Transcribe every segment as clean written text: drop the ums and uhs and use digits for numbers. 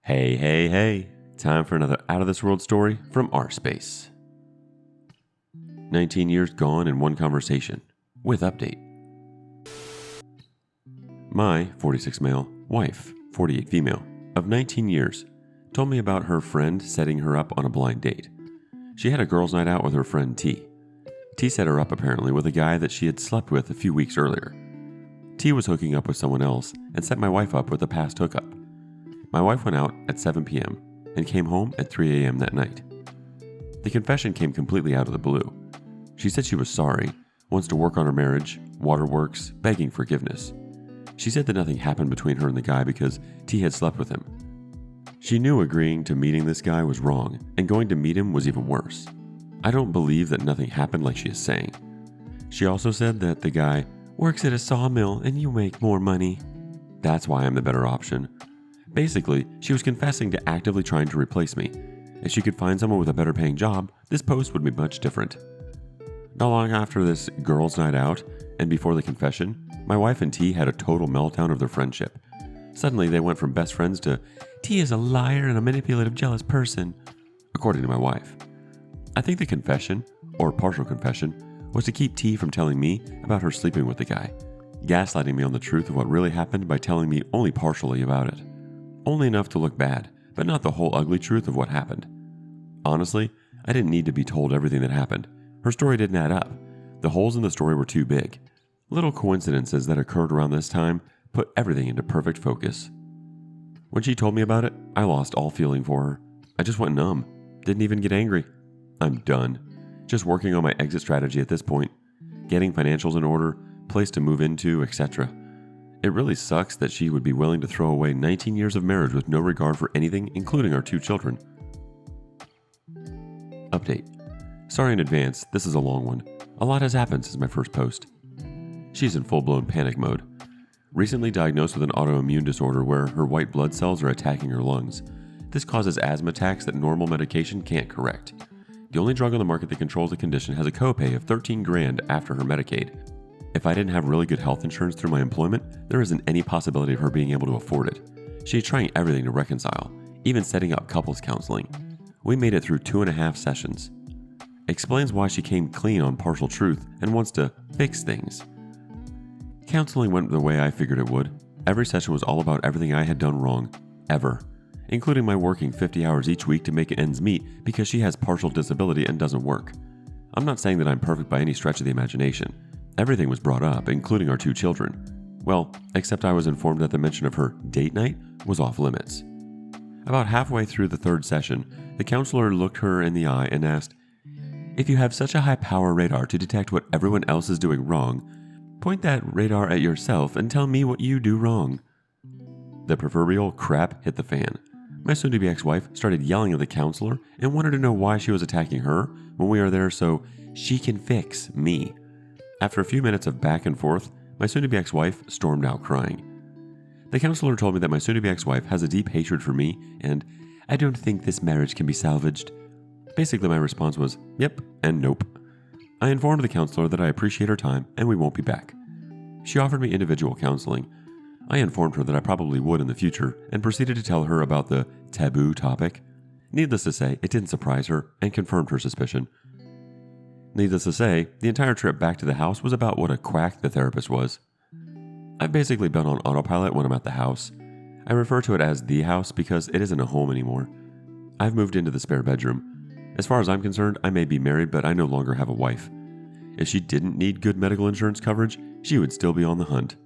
Hey, hey, hey. Time for another Out of This World story from rSpace. 19 years gone in one conversation, with update. My 46 male wife, 48 female, of 19 years, told me about her friend setting her up on a blind date. She had a girls' night out with her friend T. T set her up apparently with a guy that she had slept with a few weeks earlier. T was hooking up with someone else and set my wife up with a past hookup. My wife went out at 7 p.m. and came home at 3 a.m. that night. The confession came completely out of the blue. She said she was sorry, wants to work on her marriage, waterworks, begging forgiveness. She said that nothing happened between her and the guy because T had slept with him. She knew agreeing to meeting this guy was wrong, and going to meet him was even worse. I don't believe that nothing happened like she is saying. She also said that the guy works at a sawmill and you make more money. That's why I'm the better option. Basically, she was confessing to actively trying to replace me. If she could find someone with a better paying job, this post would be much different. Not long after this girls' night out, and before the confession, my wife and T had a total meltdown of their friendship. Suddenly, they went from best friends to, T is a liar and a manipulative, jealous person, according to my wife. I think the confession, or partial confession, was to keep T from telling me about her sleeping with the guy, gaslighting me on the truth of what really happened by telling me only partially about it. Only enough to look bad, but not the whole ugly truth of what happened. Honestly, I didn't need to be told everything that happened. Her story didn't add up. The holes in the story were too big. Little coincidences that occurred around this time put everything into perfect focus. When she told me about it, I lost all feeling for her. I just went numb. Didn't even get angry. I'm done. Just working on my exit strategy at this point. Getting financials in order, place to move into, etc. It really sucks that she would be willing to throw away 19 years of marriage with no regard for anything, including our 2 children. Update. Sorry in advance, this is a long one. A lot has happened since my first post. She's in full-blown panic mode. Recently diagnosed with an autoimmune disorder where her white blood cells are attacking her lungs. This causes asthma attacks that normal medication can't correct. The only drug on the market that controls the condition has a copay of $13,000 after her Medicaid. If I didn't have really good health insurance through my employment, there isn't any possibility of her being able to afford it. She's trying everything to reconcile, even setting up couples counseling. We made it through 2.5 sessions. Explains why she came clean on partial truth and wants to fix things. Counseling went the way I figured it would. Every session was all about everything I had done wrong, ever, including my working 50 hours each week to make ends meet because she has partial disability and doesn't work. I'm not saying that I'm perfect by any stretch of the imagination. Everything was brought up, including our 2 children. Well, except I was informed that the mention of her date night was off limits. About halfway through the 3rd session, the counselor looked her in the eye and asked, if you have such a high power radar to detect what everyone else is doing wrong, point that radar at yourself and tell me what you do wrong. The proverbial crap hit the fan. My soon-to-be ex-wife started yelling at the counselor and wanted to know why she was attacking her when we are there so she can fix me. After a few minutes of back and forth, my soon-to-be ex-wife stormed out crying. The counselor told me that my soon-to-be ex-wife has a deep hatred for me and, I don't think this marriage can be salvaged. Basically, my response was, yep and nope. I informed the counselor that I appreciate her time and we won't be back. She offered me individual counseling. I informed her that I probably would in the future and proceeded to tell her about the taboo topic. Needless to say, it didn't surprise her and confirmed her suspicion. Needless to say, the entire trip back to the house was about what a quack the therapist was. I've basically been on autopilot when I'm at the house. I refer to it as the house because it isn't a home anymore. I've moved into the spare bedroom. As far as I'm concerned, I may be married, but I no longer have a wife. If she didn't need good medical insurance coverage, she would still be on the hunt.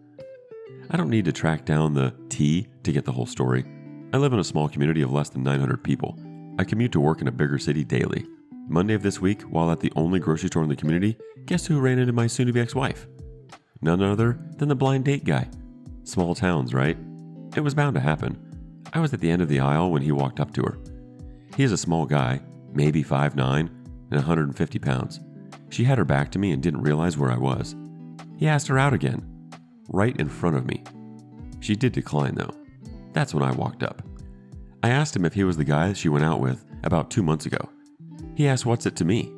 I don't need to track down the T to get the whole story. I live in a small community of less than 900 people. I commute to work in a bigger city daily. Monday of this week, while at the only grocery store in the community, guess who ran into my soon-to-be ex-wife? None other than the blind date guy. Small towns, right? It was bound to happen. I was at the end of the aisle when he walked up to her. He is a small guy, maybe 5'9", and 150 pounds. She had her back to me and didn't realize where I was. He asked her out again, right in front of me. She did decline though. That's when I walked up. I asked him if he was the guy she went out with about 2 months ago. He asked what's it to me.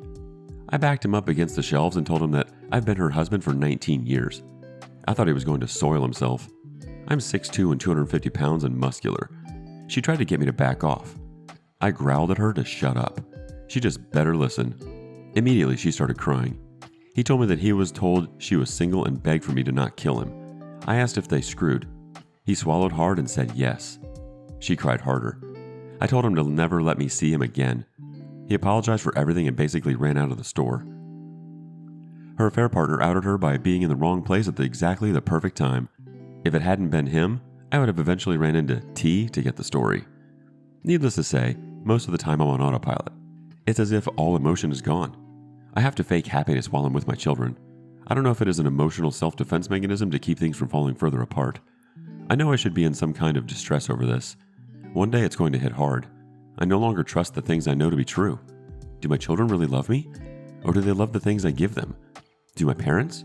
I backed him up against the shelves and told him that I've been her husband for 19 years. I thought he was going to soil himself. I'm 6'2" and 250 pounds and muscular. She tried to get me to back off. I growled at her to shut up. She just better listen. Immediately, she started crying. He told me that he was told she was single and begged for me to not kill him. I asked if they screwed. He swallowed hard and said yes. She cried harder. I told him to never let me see him again. He apologized for everything and basically ran out of the store. Her affair partner outed her by being in the wrong place at exactly the perfect time. If it hadn't been him, I would have eventually ran into T to get the story. Needless to say, most of the time I'm on autopilot. It's as if all emotion is gone. I have to fake happiness while I'm with my children. I don't know if it is an emotional self-defense mechanism to keep things from falling further apart. I know I should be in some kind of distress over this. One day it's going to hit hard. I no longer trust the things I know to be true. Do my children really love me? Or do they love the things I give them? Do my parents?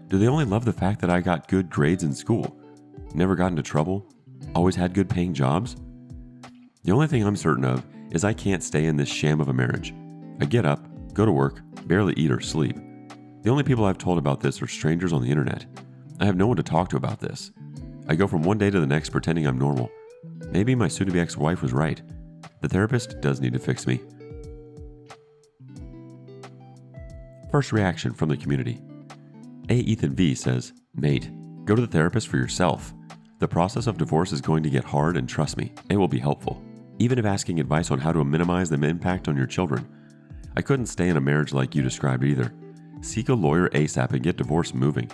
Do they only love the fact that I got good grades in school? Never got into trouble? Always had good paying jobs? The only thing I'm certain of is I can't stay in this sham of a marriage. I get up, go to work, barely eat or sleep. The only people I've told about this are strangers on the internet. I have no one to talk to about this. I go from one day to the next pretending I'm normal. Maybe my soon-to-be ex-wife was right. The therapist does need to fix me. First reaction from the community. Ethan V says, "Mate, go to the therapist for yourself. The process of divorce is going to get hard, and trust me, it will be helpful. Even if asking advice on how to minimize the impact on your children. I couldn't stay in a marriage like you described either. Seek a lawyer ASAP and get divorce moving.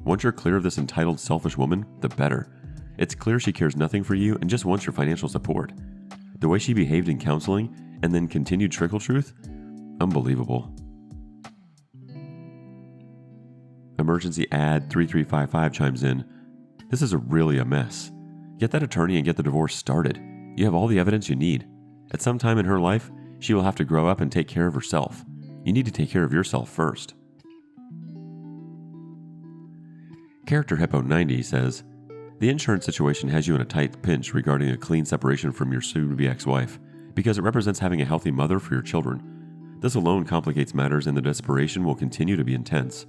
Once you're clear of this entitled, selfish woman, the better. It's clear she cares nothing for you and just wants your financial support. The way she behaved in counseling and then continued trickle truth? Unbelievable." Emergency ad 3355 chimes in. "This is really a mess. Get that attorney and get the divorce started. You have all the evidence you need. At some time in her life, she will have to grow up and take care of herself. You need to take care of yourself first." Character Hippo 90 says, "The insurance situation has you in a tight pinch regarding a clean separation from your soon-to-be ex-wife, because it represents having a healthy mother for your children. This alone complicates matters, and the desperation will continue to be intense.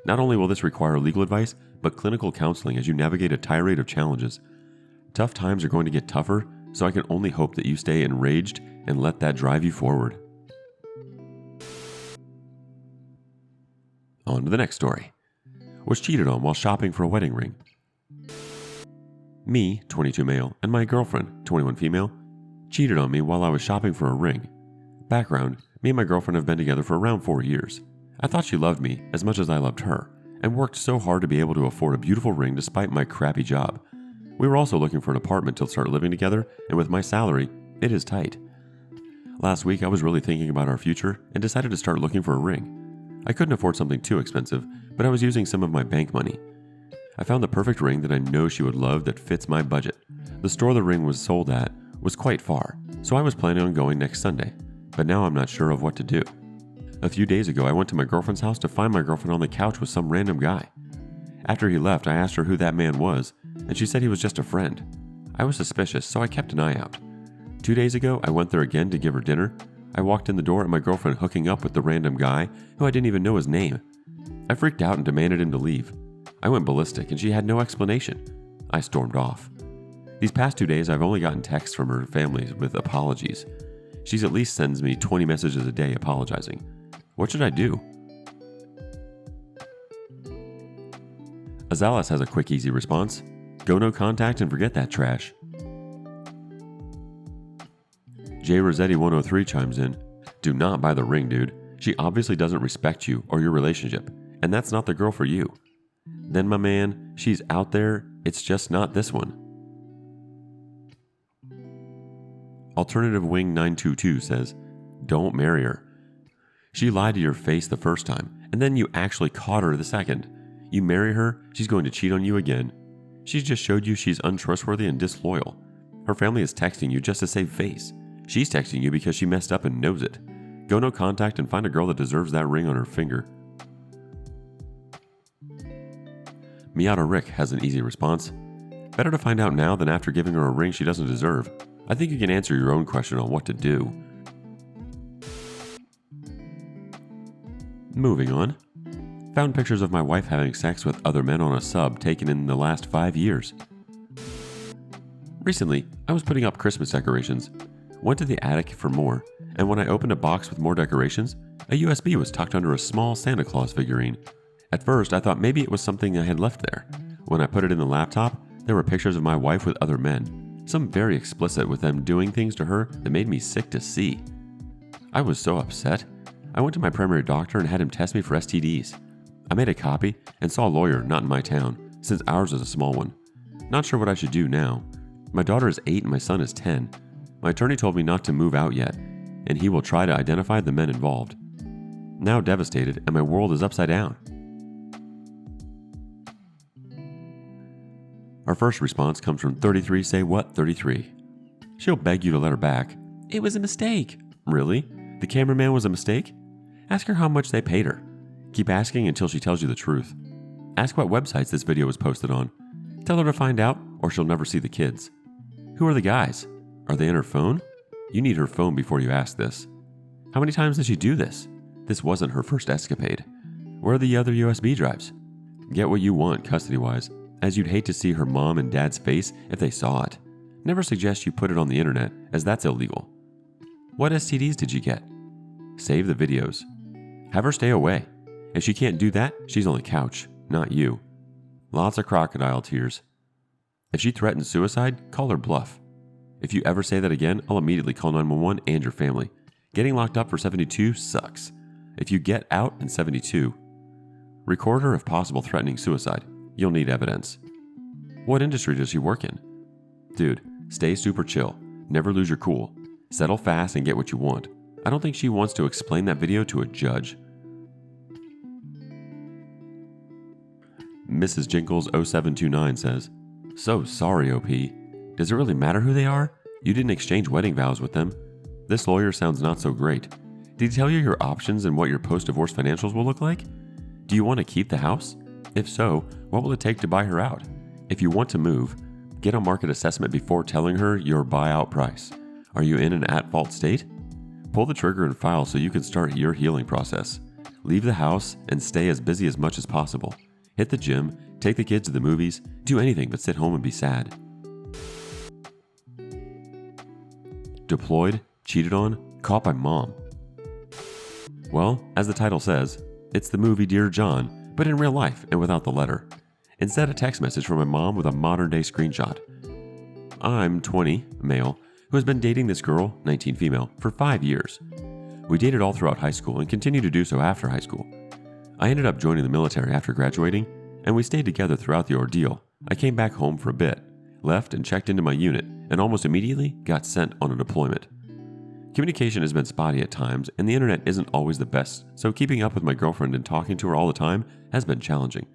Not only will this require legal advice, but clinical counseling as you navigate a tirade of challenges. Tough times are going to get tougher, so I can only hope that you stay enraged and let that drive you forward." On to the next story. Was cheated on while shopping for a wedding ring. Me, 22 male, and my girlfriend, 21 female, cheated on me while I was shopping for a ring. Background, me and my girlfriend have been together for around 4 years. I thought she loved me as much as I loved her, and worked so hard to be able to afford a beautiful ring despite my crappy job. We were also looking for an apartment to start living together, and with my salary, it is tight. Last week I was really thinking about our future and decided to start looking for a ring. I couldn't afford something too expensive, but I was using some of my bank money. I found the perfect ring that I know she would love that fits my budget. The store the ring was sold at was quite far, so I was planning on going next Sunday, but now I'm not sure of what to do. A few days ago, I went to my girlfriend's house to find my girlfriend on the couch with some random guy. After he left, I asked her who that man was, and she said he was just a friend. I was suspicious, so I kept an eye out. 2 days ago, I went there again to give her dinner. I walked in the door and my girlfriend hooking up with the random guy who I didn't even know his name. I freaked out and demanded him to leave. I went ballistic and she had no explanation. I stormed off. These past 2 days, I've only gotten texts from her family with apologies. She at least sends me 20 messages a day apologizing. What should I do? Azalis has a quick, easy response. Go no contact and forget that trash. J Rossetti 103 chimes in. Do not buy the ring, dude. She obviously doesn't respect you or your relationship, and that's not the girl for you. Then, my man, she's out there, it's just not this one. Alternative Wing 922 says, don't marry her. She lied to your face the first time, and then you actually caught her the second. You marry her, she's going to cheat on you again. She's just showed you she's untrustworthy and disloyal. Her family is texting you just to save face. She's texting you because she messed up and knows it. Go no contact and find a girl that deserves that ring on her finger. Miata Rick has an easy response. Better to find out now than after giving her a ring she doesn't deserve. I think you can answer your own question on what to do. Moving on. Found pictures of my wife having sex with other men on a sub taken in the last 5 years. Recently, I was putting up Christmas decorations. Went to the attic for more, and when I opened a box with more decorations, a USB was tucked under a small Santa Claus figurine. At first, I thought maybe it was something I had left there. When I put it in the laptop, there were pictures of my wife with other men, some very explicit with them doing things to her that made me sick to see. I was so upset. I went to my primary doctor and had him test me for STDs. I made a copy and saw a lawyer not in my town, since ours is a small one. Not sure what I should do now. My daughter is 8 and my son is 10. My attorney told me not to move out yet, and he will try to identify the men involved. Now devastated, and my world is upside down. Our first response comes from 33 Say What 33. She'll beg you to let her back. It was a mistake. Really? The cameraman was a mistake? Ask her how much they paid her. Keep asking until she tells you the truth. Ask what websites this video was posted on. Tell her to find out, or she'll never see the kids. Who are the guys? Are they in her phone? You need her phone before you ask this. How many times did she do this? This wasn't her first escapade. Where are the other USB drives? Get what you want custody-wise, as you'd hate to see her mom and dad's face if they saw it. Never suggest you put it on the internet, as that's illegal. What STDs did you get? Save the videos. Have her stay away. If she can't do that, she's on the couch, not you. Lots of crocodile tears. If she threatens suicide, call her bluff. If you ever say that again, I'll immediately call 911 and your family. Getting locked up for 72 sucks. If you get out in 72, record her if possible threatening suicide. You'll need evidence. What industry does she work in? Dude, stay super chill. Never lose your cool. Settle fast and get what you want. I don't think she wants to explain that video to a judge. Mrs. Jinkles 0729 says, So sorry, OP. Does it really matter who they are? You didn't exchange wedding vows with them. This lawyer sounds not so great. Did he tell you your options and what your post-divorce financials will look like? Do you want to keep the house? If so, what will it take to buy her out? If you want to move, get a market assessment before telling her your buyout price. Are you in an at-fault state? Pull the trigger and file so you can start your healing process. Leave the house and stay as busy as much as possible. Hit the gym, take the kids to the movies, do anything but sit home and be sad. Deployed, cheated on, caught by mom. Well, as the title says, it's the movie Dear John, but in real life and without the letter. Instead, a text message from my mom with a modern-day screenshot. I'm 20, male, who has been dating this girl, 19 female, for 5 years. We dated all throughout high school and continued to do so after high school. I ended up joining the military after graduating, and we stayed together throughout the ordeal. I came back home for a bit, left and checked into my unit, and almost immediately got sent on a deployment. Communication has been spotty at times, and the internet isn't always the best, so keeping up with my girlfriend and talking to her all the time has been challenging.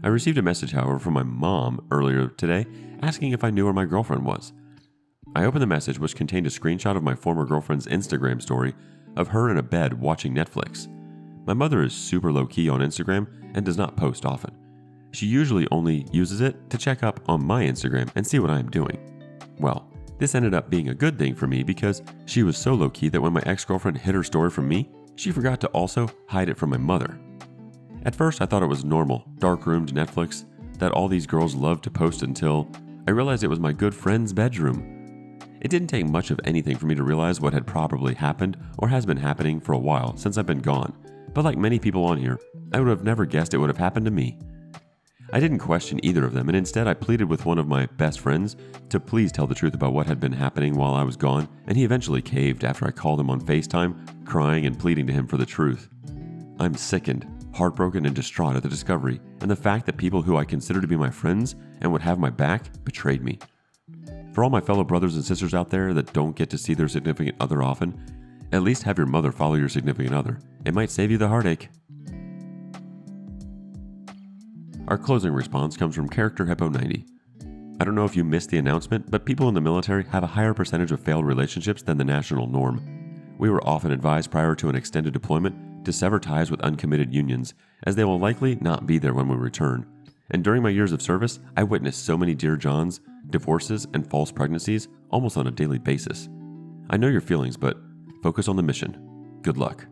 I received a message, however, from my mom earlier today asking if I knew where my girlfriend was. I opened the message, which contained a screenshot of my former girlfriend's Instagram story of her in a bed watching Netflix. My mother is super low-key on Instagram and does not post often. She usually only uses it to check up on my Instagram and see what I am doing. Well, this ended up being a good thing for me because she was so low-key that when my ex-girlfriend hid her story from me, she forgot to also hide it from my mother. At first, I thought it was normal, dark-roomed Netflix that all these girls love to post until I realized it was my good friend's bedroom. It didn't take much of anything for me to realize what had probably happened or has been happening for a while since I've been gone. But like many people on here, I would have never guessed it would have happened to me. I didn't question either of them, and instead I pleaded with one of my best friends to please tell the truth about what had been happening while I was gone, and he eventually caved after I called him on FaceTime, crying and pleading to him for the truth. I'm sickened, heartbroken, and distraught at the discovery and the fact that people who I consider to be my friends and would have my back betrayed me. For all my fellow brothers and sisters out there that don't get to see their significant other often, at least have your mother follow your significant other. It might save you the heartache. Our closing response comes from Character Hippo 90. I don't know if you missed the announcement, but people in the military have a higher percentage of failed relationships than the national norm. We were often advised prior to an extended deployment to sever ties with uncommitted unions, as they will likely not be there when we return. And during my years of service, I witnessed so many Dear Johns, divorces, and false pregnancies almost on a daily basis. I know your feelings, but focus on the mission. Good luck.